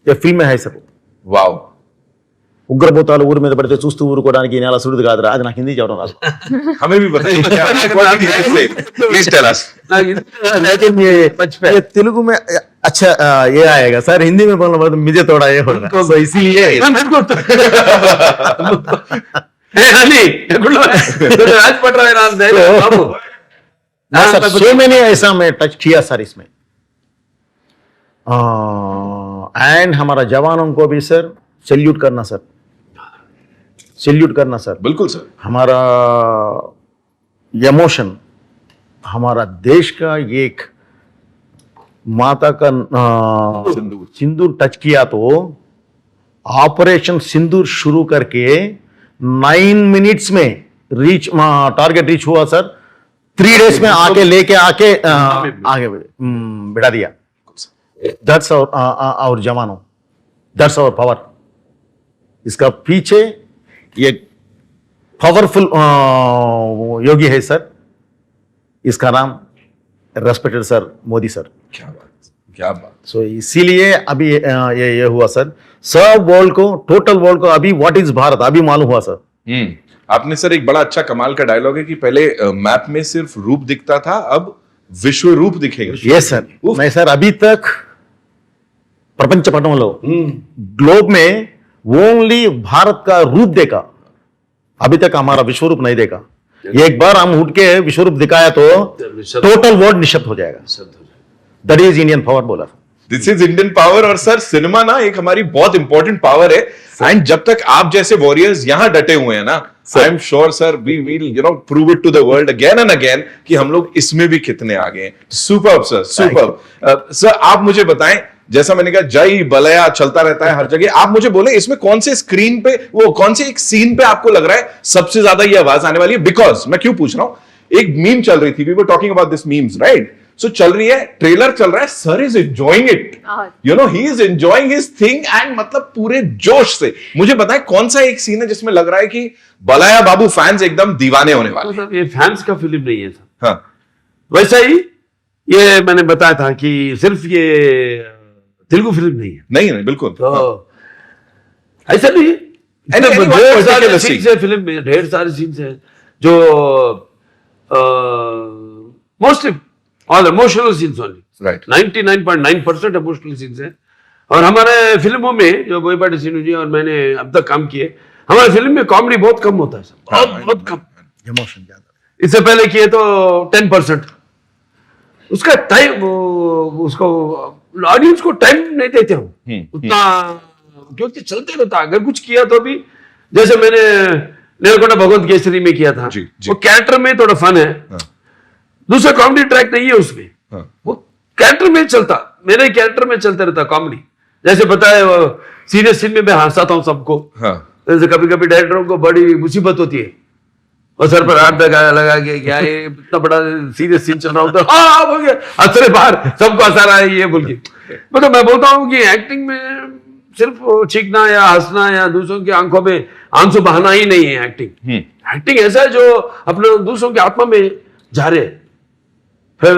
ये फिल्म में है सर. వావ్. ఉగ్రభూతాలు ఊరి మీద పడితే చూస్తూ ఊరుకోవడానికి ఈ నేల సురుడు కాదురా, అది నాకు హిందీ చెప్పడం రాదు. हमें भी बताइए क्या प्लीज टेल अस. लेकिन ये तेलुगु में अच्छा ये आएगा सर, हिंदी में बोलना पड़ता मुझे थोड़ा ये होगा, तो इसीलिए सो मैंने ऐसा मैं टच किया सर इसमें. एंड हमारा जवानों को भी सर सैल्यूट करना सर, सैल्यूट करना सर. बिल्कुल सर. हमारा इमोशन, हमारा देश का एक माता का सिंदूर टच किया तो ऑपरेशन सिंदूर शुरू करके 9 मिनट्स में रीच टारगेट रीच हुआ सर. 3 डेज में आके लेके आके आगे बिठा दिया. दैट्स और जवानों, दैट्स आवर पावर. इसका पीछे ये पावरफुल योगी है सर, इसका नाम रेस्पेक्टेड सर मोदी सर. क्या बात, क्या बात. सो इसीलिए अभी ये हुआ सर. सब वर्ल्ड को, टोटल वर्ल्ड को अभी व्हाट इज भारत अभी मालूम हुआ सर. आपने सर एक बड़ा अच्छा कमाल का डायलॉग है कि पहले मैप में सिर्फ रूप दिखता था, अब विश्व रूप दिखेगा. Yes sir. मैं सर अभी तक प्रपंच पटंलो ग्लोब में ओनली भारत का रूप देखा, अभी तक हमारा विश्व रूप नहीं देखा. एक बार हम उठ के विश्व रूप दिखाया तो टोटल वर्ल्ड निशब्द हो जाएगा. दैट इज इंडियन पावर बोला. This is Indian power. और सर सिनेमा ना एक हमारी बहुत इंपॉर्टेंट पावर है. एंड जब तक आप जैसे वॉरियर्स यहां डटे हुए हैं ना, I am sure sir we will prove it to the world again and again कि हम लोग इसमें भी कितने आगे हैं. Superb sir, superb. सर आप मुझे बताएं, जैसा मैंने कहा जय बलया चलता रहता है हर जगह, आप मुझे बोले इसमें कौन से स्क्रीन पे, वो कौन से एक सीन पे आपको लग रहा है सबसे ज्यादा ये आवाज आने वाली है? बिकॉज मैं क्यों पूछ रहा हूं, एक मीम चल रही थी, we were talking about this memes right. So चल रही है, ट्रेलर चल रहा है, sir is enjoying it, he is enjoying his thing and मतलब पूरे जोश से. मुझे बताएं कौन सा एक सीन है जिसमें लग रहा है कि बलाया बाबू फैंस एकदम दीवाने होने वाले. तो ये फैंस का फिल्म नहीं है सर. हाँ. वैसा ही ये मैंने बताया था कि सिर्फ ये तेलुगु फिल्म नहीं है. नहीं बिल्कुल. तो ऐसा नहीं है. ढेर सारे सीन्स है फिल्म में, ढेर सारे सीन्स है जो mostly all emotional scenes only. Right. 99.9% emotional scenes है. और हमारे फिल्मों में जो बोयपाटी सीनू जी और मैंने अब तक काम किए, हमारे फिल्म में कॉमेडी बहुत कम होता है सर, बहुत कम. इमोशन ज्यादा. इससे पहले किए तो 10%. उसका टाइम, उसको ऑडियंस को टाइम नहीं देते हम उतना, क्योंकि चलते रहता. अगर कुछ किया तो भी, जैसे मैंने नेलकोंडा भगवंत केसरी में किया था, वो कैरेक्टर में थोड़ा फन है. दूसरा कॉमेडी ट्रैक नहीं है उसमें. वो कैरेक्टर में चलता, मेरे कैरेक्टर में चलता रहता कॉमेडी. जैसे पता है सीरियस सीन में मैं हंसाता हूँ सबको. जैसे कभी कभी डायरेक्टरों को बड़ी मुसीबत होती है, और सर पर हाथ लगा के क्या ये इतना बड़ा सीरियस सीन चल रहा होता है, हाँ बोल के हंसरे बाहर सबको हंसा रहा है ये बोल के. मतलब मैं बोलता हूँ कि एक्टिंग में सिर्फ चीखना या हंसना या दूसरों की आंखों में आंसू बहाना ही नहीं है एक्टिंग. एक्टिंग ऐसा है जो अपने दूसरों की आत्मा में जा रहे, फिर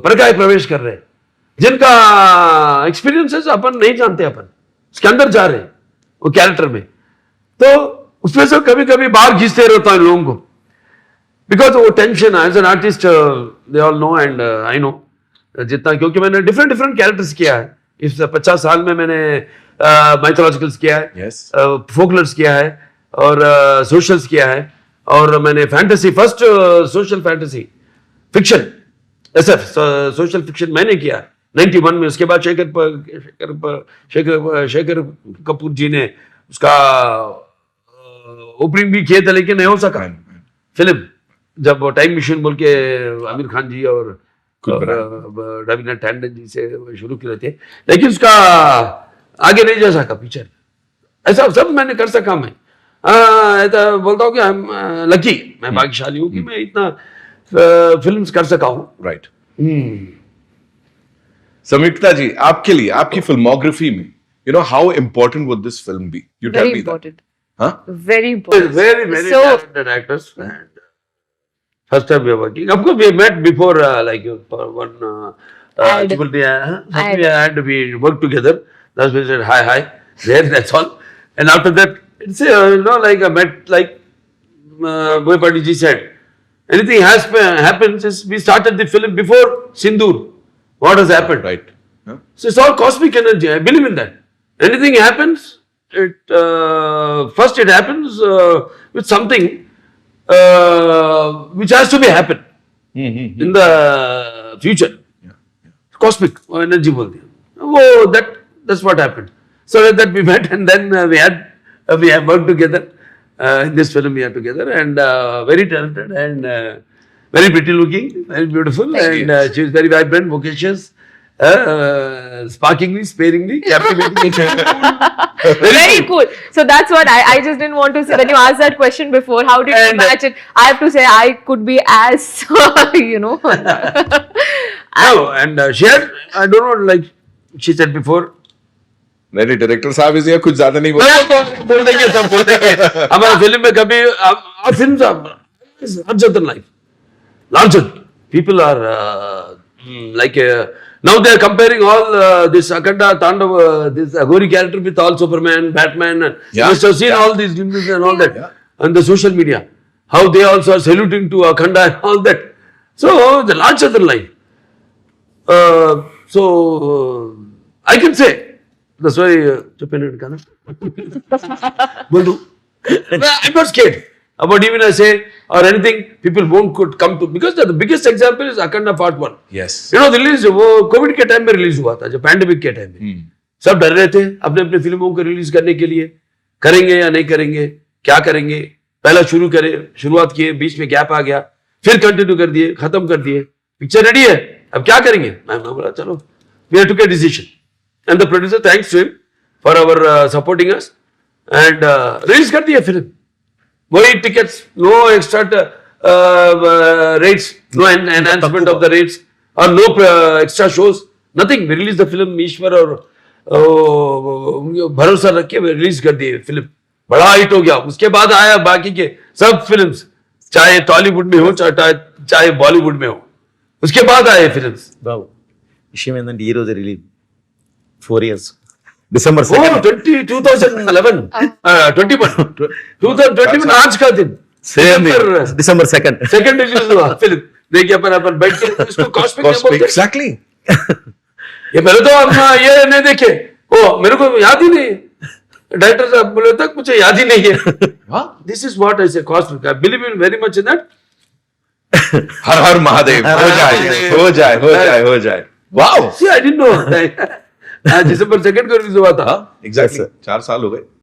प्रकाश प्रवेश कर रहे, जिनका एक्सपीरियंसेस अपन नहीं जानते, अपन उसके अंदर जा रहे वो कैरेक्टर में. तो उसमें से कभी कभी बाहर खींचते रहता है लोगों को, बिकॉज वो tension as an artist they all know and I know जितना, क्योंकि मैंने डिफरेंट कैरेक्टर्स किया है इस 50 साल में. मैंने माइथोलॉजिकल्स किया है, फोकलर्स किया है, और सोशल्स किया है, और मैंने fantasy, first social fantasy fiction SF social fiction मैंने किया 91 में. उसके बाद शेखर कपूर जी ने उसका ओपनिंग भी किए थे, लेकिन नहीं हो सका फिल्म. जब टाइम मशीन बोल के आमिर खान जी और रवीना टैंडन जी से शुरू किए थे, लेकिन उसका आगे नहीं जा सका पिक्चर. ऐसा सब मैंने कर सका. मैं ऐसा बोलता हूँ कि हम लकी, मैं भाग्यशाली हूँ कि मैं इतना फिल्म्स कर सका हूँ. राइट. संयुक्ता जी, आपके लिए, आपकी फिल्मोग्राफी में how important would this film be? You tell me that. Very important. Very talented actors. And first time we are working. Of course, we met before, like for one Ad. ad. We worked together. That's when I said hi. There, that's all. And after that, it's like I met like Boyapati ji said. Anything happens is we started the film before Sindoor. What has happened? Right. Yeah. So it's all cosmic energy. I believe in that. Anything happens, first it happens with something which has to be happen in the future. Cosmic energy बोलते हैं. Oh, that's what happened. So that we met and then we have worked together. In this film we are together and very talented and very pretty looking, very beautiful, and she is very vibrant, vocacious, sparkingly, sparingly, captivating. Very cool. So that's what I just didn't want to say. When you asked that question before, how did you match it? I have to say I could be as, No, and she had, I don't know, like she said before. मेरे director साहब इसे कुछ ज्यादा नहीं बोल देंगे सब बोल देंगे हमारा फिल्म में कभी our films are larger than life, larger. People are like now they are comparing all this Akhanda Tandav, this Aghori character with all Superman, Batman, and you must have seen all these films and all that on the social media. How they also are saluting to Akhanda and all that. So the larger than life. So I can say. That's why I'm not scared about even I say or anything. People won't could come to because the biggest example is Akhanda Part 1. Yes. Release वो Covid के time में release हुआ था, जो pandemic के time में सब डर रहे थे अपने अपने फिल्मों को रिलीज करने के लिए, करेंगे या नहीं करेंगे, क्या करेंगे. पहला शुरुआत किए, बीच में गैप आ गया, फिर कंटिन्यू कर दिए, खत्म कर दिए. पिक्चर रेडी है, अब क्या करेंगे. मैं बोला चलो we have to get decision. And the producer, thanks to him for our supporting us and release कर दिया फिल्म. वही tickets, no extra rates, no enhancement of the rates or no extra shows, nothing. We released the film. ईश्वर और भरोसा रख के release कर दिए film. बड़ा हिट हो गया. उसके बाद आया बाकी के सब फिल्म्स, चाहे टॉलीवुड में हो चाहे बॉलीवुड में हो, उसके बाद आए फिल्म्स. బాబు విషయం ఏంటంటే ఈ రోజు రిలీజ్ 4 years December 2nd 2011 2021 आज का दिन same December 2nd second release हुआ फिल्म. देखिए अपन बैठ के इसको कॉस्मिक एग्जैक्टली. ये पहले तो हम ये नहीं देखे, मेरे को याद ही नहीं, डायरेक्टर साहब बोले तक मुझे याद ही नहीं है. This is what I say cosmic. I believe in very much in that. हर हर महादेव. हो जाए. Wow. See I didn't know. December 2nd को रिलीज हुआ था. एग्जैक्टली 4 साल हो गए.